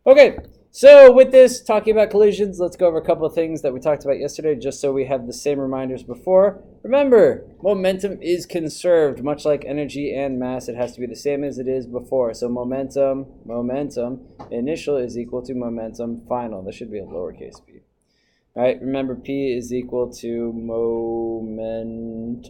Okay, so with this, talking about collisions, let's go over a couple of things that we talked about yesterday, just so we have the same reminders before. Remember, momentum is conserved, much like energy and mass. It has to be the same as it is before. So momentum initial is equal to momentum final. This should be a lowercase p. All right, remember P is equal to momentum.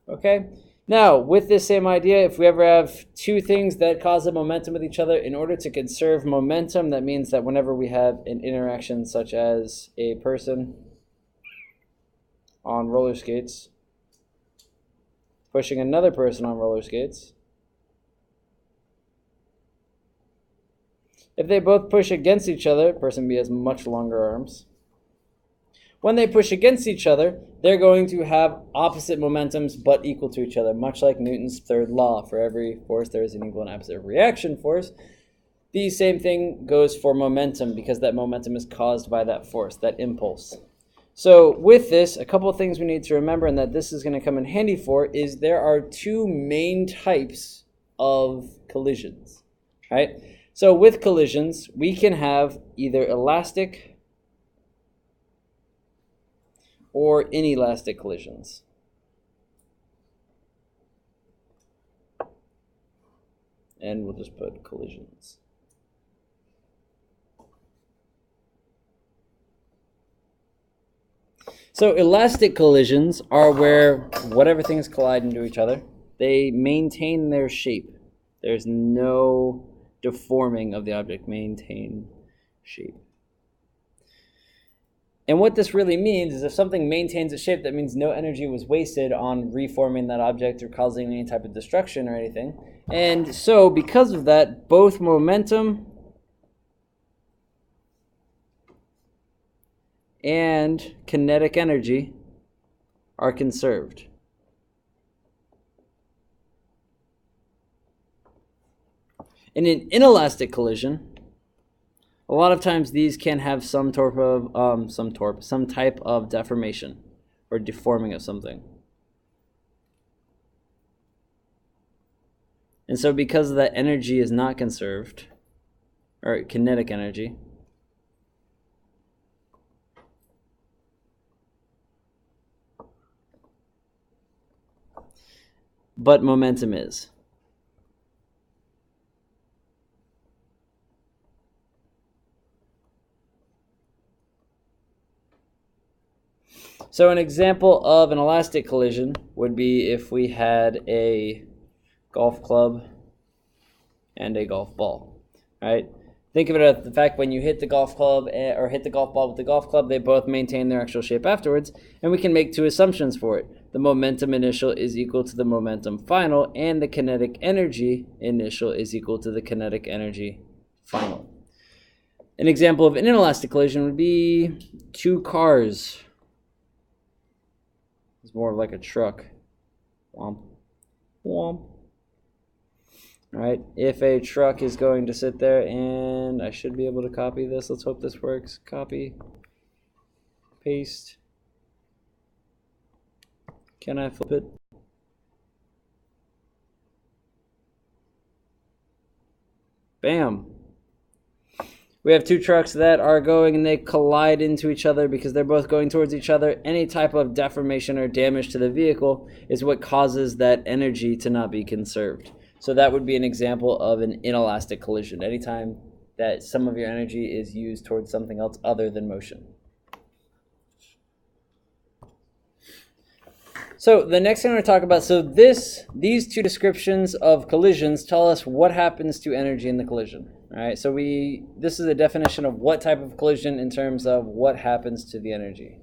Okay. Now, with this same idea, if we ever have two things that cause a momentum with each other, in order to conserve momentum, that means that whenever we have an interaction such as a person on roller skates pushing another person on roller skates, if they both push against each other, person B has much longer arms. When they push against each other, they're going to have opposite momentums but equal to each other, much like Newton's third law. For every force, there is an equal and opposite reaction force. The same thing goes for momentum, because that momentum is caused by that force, that impulse. So with this, a couple of things we need to remember, and that this is going to come in handy for, is there are two main types of collisions. Right? So with collisions, we can have either elastic or inelastic collisions. And we'll just put collisions. So elastic collisions are where whatever things collide into each other, they maintain their shape. There's no deforming of the object. Maintain shape. And what this really means is if something maintains its shape, that means no energy was wasted on reforming that object or causing any type of destruction or anything. And so because of that, both momentum and kinetic energy are conserved. In an inelastic collision, a lot of times these can have some type of deformation or deforming of something. And so because that energy is not conserved, or kinetic energy, but momentum is. So an example of an elastic collision would be if we had a golf club and a golf ball, right? Think of it as the fact when you hit the golf club or hit the golf ball with the golf club, they both maintain their actual shape afterwards, and we can make two assumptions for it. The momentum initial is equal to the momentum final, and the kinetic energy initial is equal to the kinetic energy final. An example of an inelastic collision would be two cars. It's more like a truck. Womp. Womp. Right? If a truck is going to sit there, and I should be able to copy this. Let's hope this works. Copy. Paste. Can I flip it? Bam. We have two trucks that are going and they collide into each other because they're both going towards each other. Any type of deformation or damage to the vehicle is what causes that energy to not be conserved. So that would be an example of an inelastic collision. Anytime that some of your energy is used towards something else other than motion. So the next thing I'm going to talk about, these two descriptions of collisions tell us what happens to energy in the collision. All right, so this is a definition of what type of collision in terms of what happens to the energy.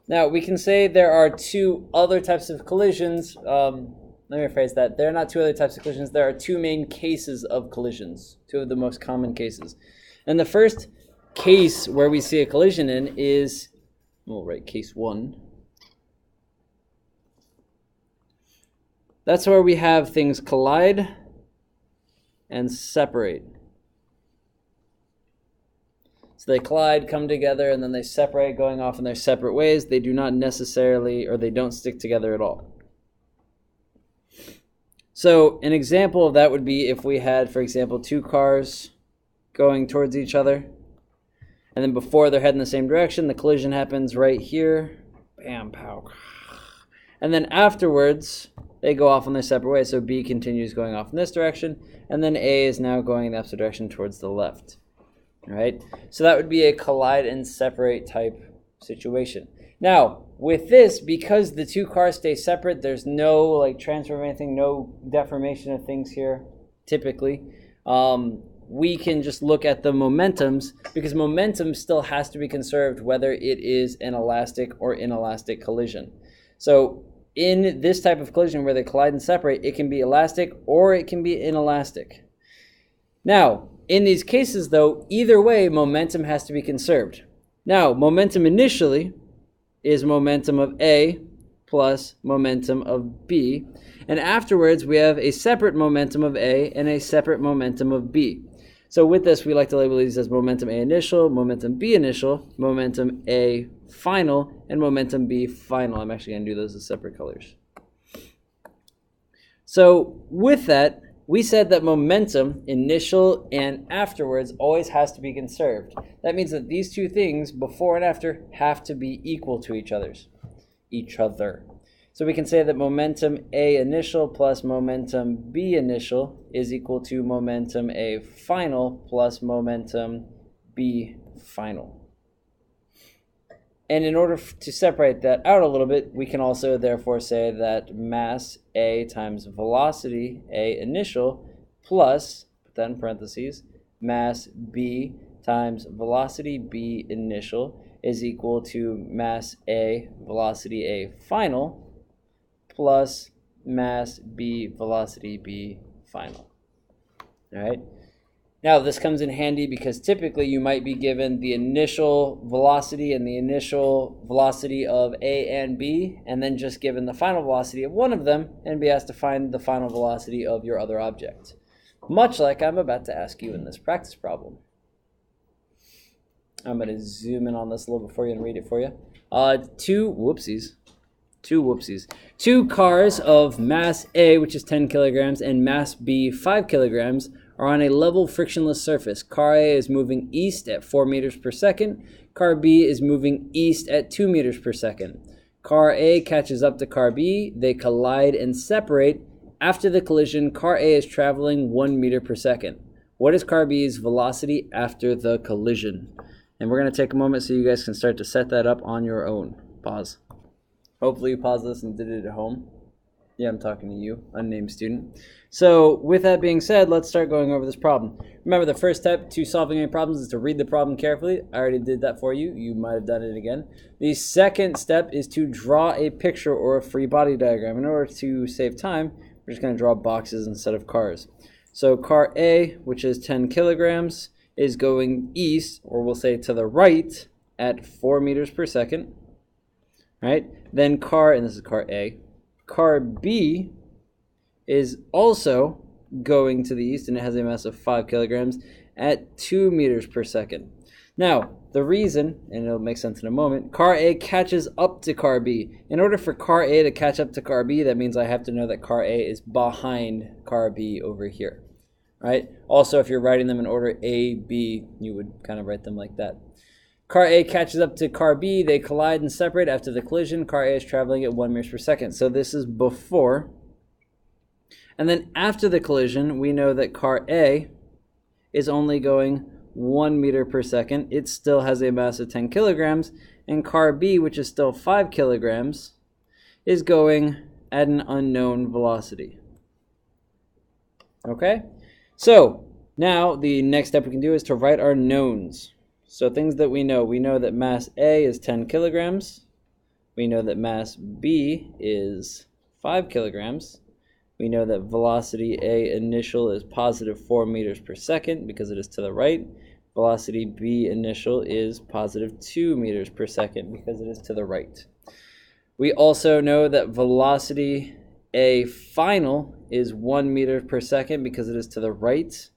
Now we can say there are two other types of collisions. Let me rephrase that. There are not two other types of collisions. There are two main cases of collisions, two of the most common cases. And the first case where we see a collision in is, we'll write case 1. That's where we have things collide and separate. So they collide, come together, and then they separate, going off in their separate ways. They do not necessarily, or they don't stick together at all. So an example of that would be if we had, for example, two cars going towards each other, and then before they're heading the same direction, the collision happens right here. Bam, pow. And then afterwards, they go off on their separate ways. So B continues going off in this direction, and then A is now going in the opposite direction towards the left. All right? So that would be a collide and separate type situation. Now, with this, because the two cars stay separate, there's no like transfer of anything, no deformation of things here, typically. We can just look at the momentums, because momentum still has to be conserved whether it is an elastic or inelastic collision. So in this type of collision where they collide and separate, it can be elastic or it can be inelastic. Now, in these cases though, either way, momentum has to be conserved. Now, momentum initially is momentum of A plus momentum of B, and afterwards we have a separate momentum of A and a separate momentum of B. So with this, we like to label these as momentum A initial, momentum B initial, momentum A final, and momentum B final. I'm actually going to do those as separate colors. So with that, we said that momentum, initial and afterwards, always has to be conserved. That means that these two things, before and after, have to be equal to each other. So we can say that momentum A initial plus momentum B initial is equal to momentum A final plus momentum B final. And in order to separate that out a little bit, we can also therefore say that mass A times velocity A initial plus, put that in parentheses, mass B times velocity B initial is equal to mass A velocity A final plus mass B velocity B final. All right. Now this comes in handy because typically you might be given the initial velocity and the initial velocity of A and B, and then just given the final velocity of one of them and be asked to find the final velocity of your other object. Much like I'm about to ask you in this practice problem. I'm going to zoom in on this a little bit for you and read it for you. Two cars of mass A, which is 10 kilograms, and mass B, 5 kilograms, are on a level frictionless surface. Car A is moving east at 4 meters per second. Car B is moving east at 2 meters per second. Car A catches up to car B. They collide and separate. After the collision, car A is traveling 1 meter per second. What is car B's velocity after the collision? And we're going to take a moment so you guys can start to set that up on your own. Pause. Hopefully you paused this and did it at home. Yeah, I'm talking to you, unnamed student. So with that being said, let's start going over this problem. Remember, the first step to solving any problems is to read the problem carefully. I already did that for you. You might have done it again. The second step is to draw a picture or a free body diagram. In order to save time, we're just going to draw boxes instead of cars. So car A, which is 10 kilograms, is going east, or we'll say to the right, at 4 meters per second. Right? Then car, and this is car A, car B is also going to the east, and it has a mass of 5 kilograms at 2 meters per second. Now, the reason, and it'll make sense in a moment, car A catches up to car B. In order for car A to catch up to car B, that means I have to know that car A is behind car B over here. Right? Also, if you're writing them in order A, B, you would kind of write them like that. Car A catches up to car B. They collide and separate. After the collision, car A is traveling at 1 meters per second. So this is before. And then after the collision, we know that car A is only going 1 meter per second. It still has a mass of 10 kilograms. And car B, which is still 5 kilograms, is going at an unknown velocity. Okay? So now the next step we can do is to write our knowns. So things that we know that mass A is 10 kilograms. We know that mass B is 5 kilograms. We know that velocity A initial is positive 4 meters per second because it is to the right. Velocity B initial is positive 2 meters per second because it is to the right. We also know that velocity A final is 1 meter per second because it is to the right.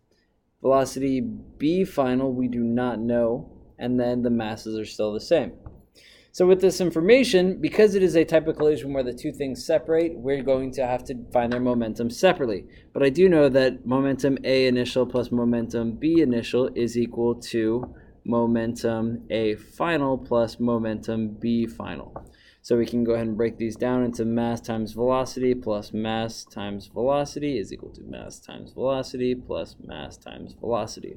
Velocity B final we do not know, and then the masses are still the same. So with this information, because it is a type of collision where the two things separate, we're going to have to find their momentum separately. But I do know that momentum A initial plus momentum B initial is equal to momentum A final plus momentum B final. So we can go ahead and break these down into mass times velocity plus mass times velocity is equal to mass times velocity plus mass times velocity.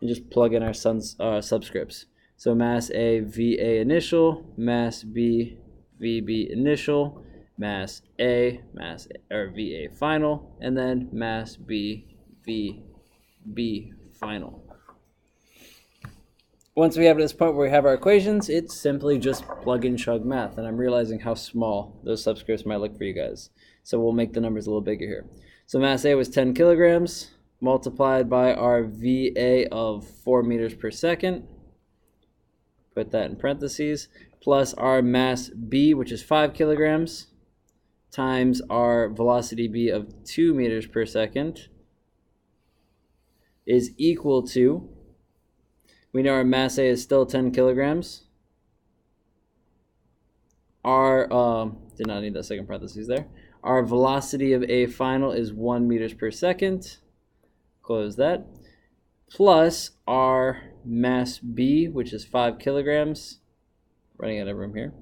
And just plug in our subscripts. So mass A, VA initial, mass B, VB initial, mass A, VA final, and then mass B, VB final. Once we have to this point where we have our equations, it's simply just plug and chug math. And I'm realizing how small those subscripts might look for you guys. So we'll make the numbers a little bigger here. So mass A was 10 kilograms multiplied by our VA of 4 meters per second. Put that in parentheses. Plus our mass B, which is 5 kilograms, times our velocity B of 2 meters per second is equal to, we know our mass A is still 10 kilograms. Our, did not need that second parentheses there. Our velocity of A final is 1 meters per second. Close that. Plus our mass B, which is 5 kilograms. Running out of room here.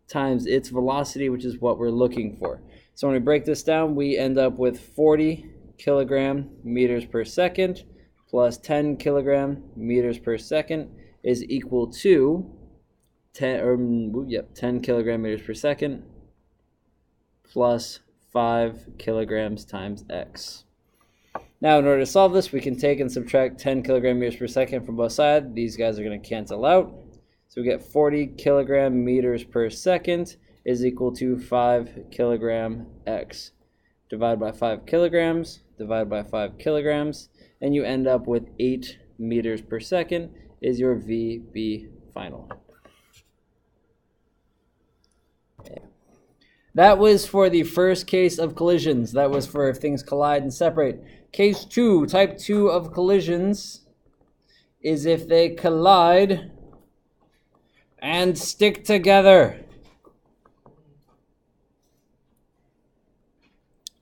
Times its velocity, which is what we're looking for. So when we break this down, we end up with 40 kilogram meters per second plus 10 kilogram meters per second is equal to 10 kilogram meters per second plus 5 kilograms times x. Now, in order to solve this, we can take and subtract 10 kilogram meters per second from both sides. These guys are going to cancel out. So we get 40 kilogram meters per second is equal to 5 kilogram x. Divide by 5 kilograms, divide by 5 kilograms, and you end up with 8 meters per second is your VB final. That was for the first case of collisions. That was for if things collide and separate. Case 2, type 2 of collisions, is if they collide and stick together.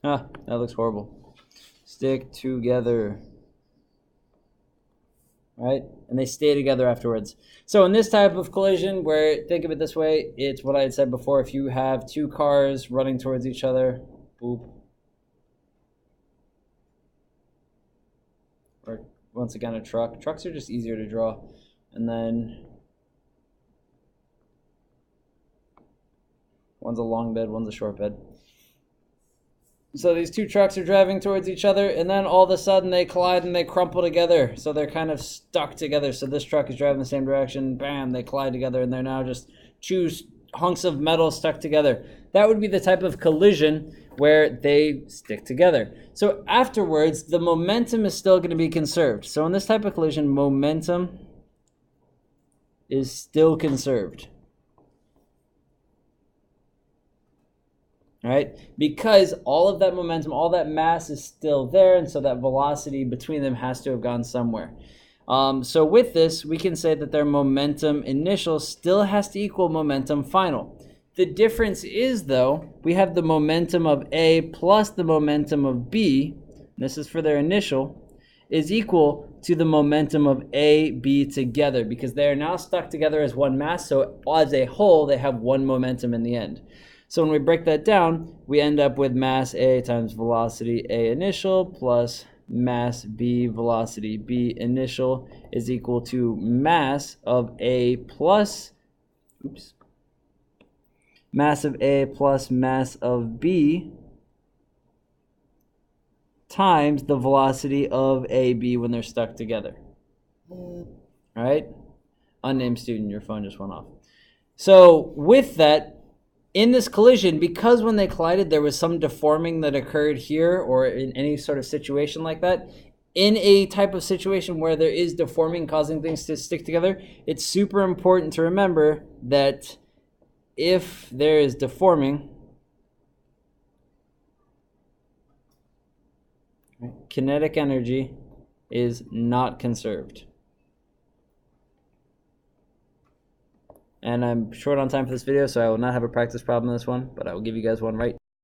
Ah, that looks horrible. Stick together. Right? And they stay together afterwards. So in this type of collision, where, think of it this way, it's what I had said before. If you have two cars running towards each other, boop. Or once again, a truck. Trucks are just easier to draw. And then one's a long bed, one's a short bed. So these two trucks are driving towards each other, and then all of a sudden they collide and they crumple together. So they're kind of stuck together. So this truck is driving the same direction. Bam, they collide together, and they're now just two hunks of metal stuck together. That would be the type of collision where they stick together. So afterwards, the momentum is still going to be conserved. So in this type of collision, momentum is still conserved. All right, because all of that momentum, all that mass is still there, and so that velocity between them has to have gone somewhere. So with this, we can say that their momentum initial still has to equal momentum final. The difference is, though, we have the momentum of A plus the momentum of B, and this is for their initial, is equal to the momentum of A, B together, because they are now stuck together as one mass, so as a whole, they have one momentum in the end. So when we break that down, we end up with mass A times velocity A initial plus mass B velocity B initial is equal to mass of A plus, mass of A plus mass of B times the velocity of AB when they're stuck together. All right? Unnamed student, your phone just went off. So with that, in this collision, because when they collided, there was some deforming that occurred here or in any sort of situation like that, in a type of situation where there is deforming causing things to stick together, it's super important to remember that if there is deforming, kinetic energy is not conserved. And I'm short on time for this video, so I will not have a practice problem in this one, but I will give you guys one right